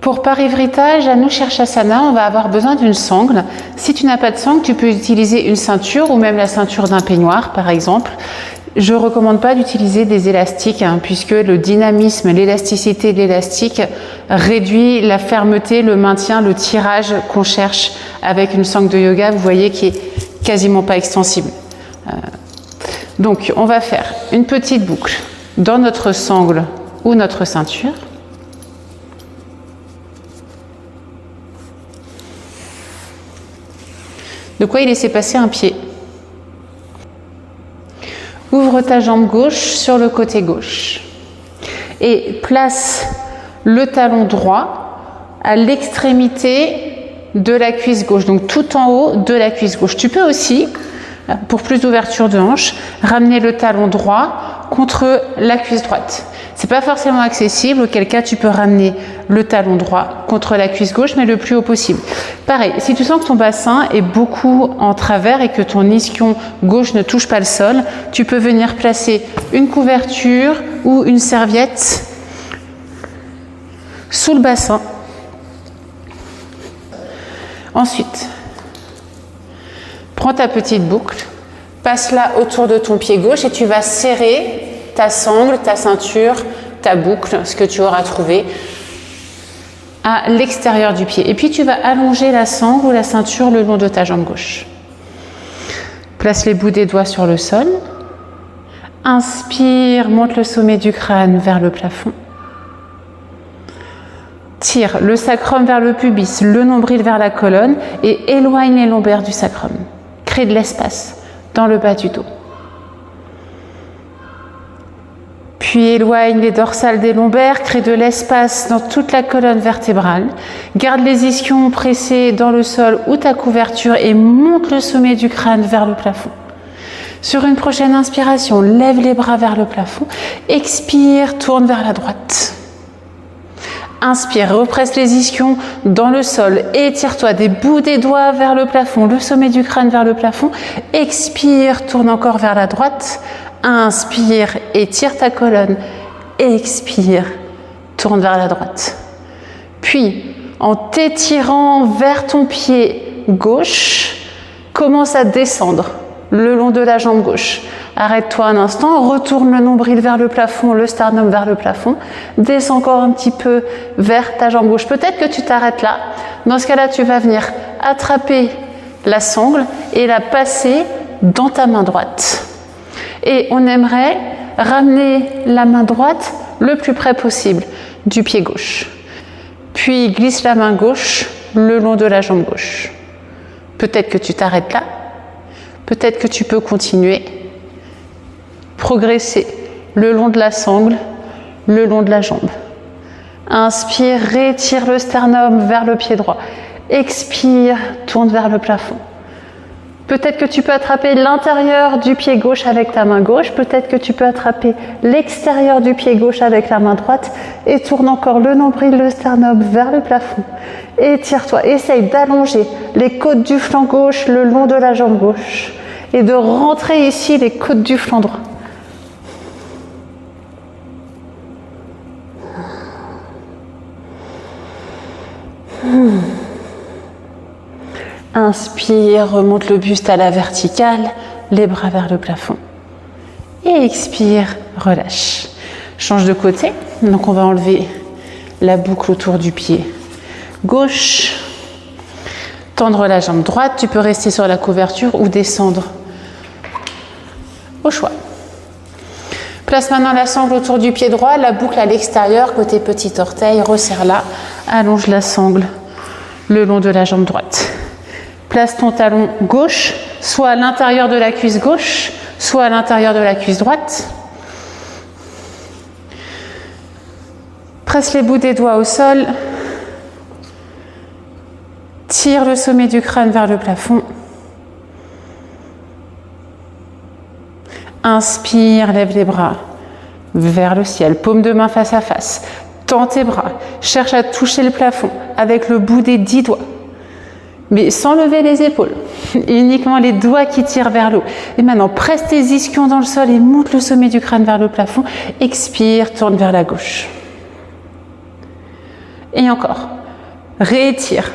Pour parivritta, Janu Shirshasana, on va avoir besoin d'une sangle. Si tu n'as pas de sangle, tu peux utiliser une ceinture ou même la ceinture d'un peignoir, par exemple. Je ne recommande pas d'utiliser des élastiques, puisque le dynamisme, l'élasticité de l'élastique réduit la fermeté, le maintien, le tirage qu'on cherche avec une sangle de yoga, vous voyez, qui est quasiment pas extensible. Donc, on va faire une petite boucle dans notre sangle ou notre ceinture. De quoi y laisser passer un pied. Ouvre ta jambe gauche sur le côté gauche et place le talon droit à l'extrémité de la cuisse gauche, donc tout en haut de la cuisse gauche. Tu peux aussi, pour plus d'ouverture de hanche, ramener le talon droit contre la cuisse droite. C'est pas forcément accessible, auquel cas tu peux ramener le talon droit contre la cuisse gauche, mais le plus haut possible. Pareil, si tu sens que ton bassin est beaucoup en travers et que ton ischion gauche ne touche pas le sol, tu peux venir placer une couverture ou une serviette sous le bassin. Ensuite, prends ta petite boucle, passe-la autour de ton pied gauche et tu vas serrer ta sangle, ta ceinture, ta boucle, ce que tu auras trouvé à l'extérieur du pied. Et puis tu vas allonger la sangle ou la ceinture le long de ta jambe gauche. Place les bouts des doigts sur le sol. Inspire, monte le sommet du crâne vers le plafond. Tire le sacrum vers le pubis, le nombril vers la colonne et éloigne les lombaires du sacrum. Crée de l'espace dans le bas du dos. Puis éloigne les dorsales des lombaires, crée de l'espace dans toute la colonne vertébrale. Garde les ischions pressés dans le sol ou ta couverture et monte le sommet du crâne vers le plafond. Sur une prochaine inspiration, lève les bras vers le plafond. Expire, tourne vers la droite. Inspire, represse les ischions dans le sol. Étire-toi des bouts des doigts vers le plafond, le sommet du crâne vers le plafond. Expire, tourne encore vers la droite. Inspire, étire ta colonne. Expire, tourne vers la droite. Puis, en t'étirant vers ton pied gauche, commence à descendre le long de la jambe gauche. Arrête-toi un instant, retourne le nombril vers le plafond, le sternum vers le plafond. Descends encore un petit peu vers ta jambe gauche. Peut-être que tu t'arrêtes là. Dans ce cas-là, tu vas venir attraper la sangle et la passer dans ta main droite. Et on aimerait ramener la main droite le plus près possible du pied gauche. Puis glisse la main gauche le long de la jambe gauche. Peut-être que tu t'arrêtes là. Peut-être que tu peux continuer. Progresser le long de la sangle, le long de la jambe. Inspire, rétire le sternum vers le pied droit. Expire, tourne vers le plafond. Peut-être que tu peux attraper l'intérieur du pied gauche avec ta main gauche. Peut-être que tu peux attraper l'extérieur du pied gauche avec la main droite. Et tourne encore le nombril, le sternum vers le plafond. Étire-toi. Essaye d'allonger les côtes du flanc gauche le long de la jambe gauche. Et de rentrer ici les côtes du flanc droit. Inspire, remonte le buste à la verticale, les bras vers le plafond. Et expire, relâche. Change de côté. Donc on va enlever la boucle autour du pied gauche. Tendre la jambe droite. Tu peux rester sur la couverture ou descendre au choix. Place maintenant la sangle autour du pied droit, la boucle à l'extérieur, côté petit orteil. Resserre-la. Allonge la sangle le long de la jambe droite. Place ton talon gauche, soit à l'intérieur de la cuisse gauche, soit à l'intérieur de la cuisse droite. Presse les bouts des doigts au sol. Tire le sommet du crâne vers le plafond. Inspire, lève les bras vers le ciel, paume de main face à face. Tends tes bras, cherche à toucher le plafond avec le bout des 10 doigts. Mais sans lever les épaules, uniquement les doigts qui tirent vers l'eau. Et maintenant, presse tes ischions dans le sol et monte le sommet du crâne vers le plafond. Expire, tourne vers la gauche. Et encore. Réétire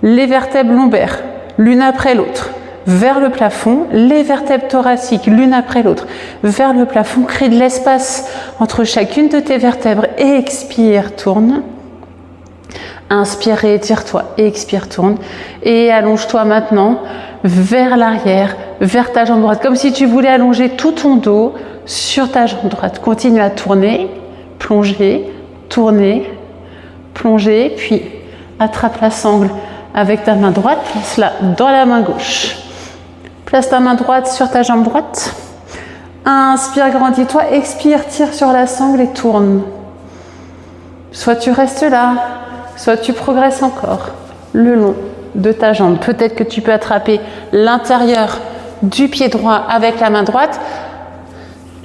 les vertèbres lombaires, l'une après l'autre, vers le plafond, les vertèbres thoraciques, l'une après l'autre, vers le plafond. Crée de l'espace entre chacune de tes vertèbres. Et expire, tourne. Inspire, réétire-toi. Expire, tourne. Et allonge-toi maintenant vers l'arrière, vers ta jambe droite, comme si tu voulais allonger tout ton dos sur ta jambe droite. Continue à tourner, plonger, tourner, plonger, puis attrape la sangle avec ta main droite, place-la dans la main gauche. Place ta main droite sur ta jambe droite. Inspire, grandis-toi. Expire, tire sur la sangle et tourne. Soit tu restes là, soit tu progresses encore le long de ta jambe. Peut-être que tu peux attraper l'intérieur du pied droit avec la main droite,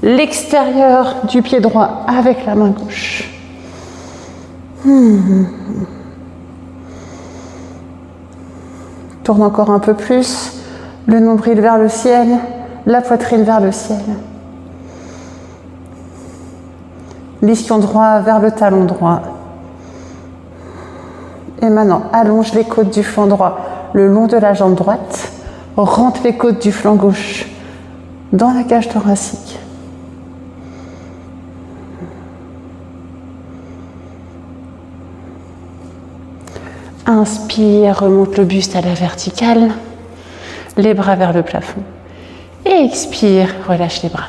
l'extérieur du pied droit avec la main gauche. Tourne encore un peu plus, le nombril vers le ciel, la poitrine vers le ciel. L'ischion droit vers le talon droit. Et maintenant, allonge les côtes du flanc droit le long de la jambe droite. Rentre les côtes du flanc gauche dans la cage thoracique. Inspire, remonte le buste à la verticale, les bras vers le plafond. Et expire, relâche les bras.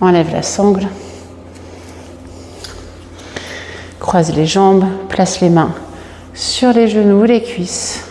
Enlève la sangle. Croise les jambes, place les mains sur les genoux, les cuisses.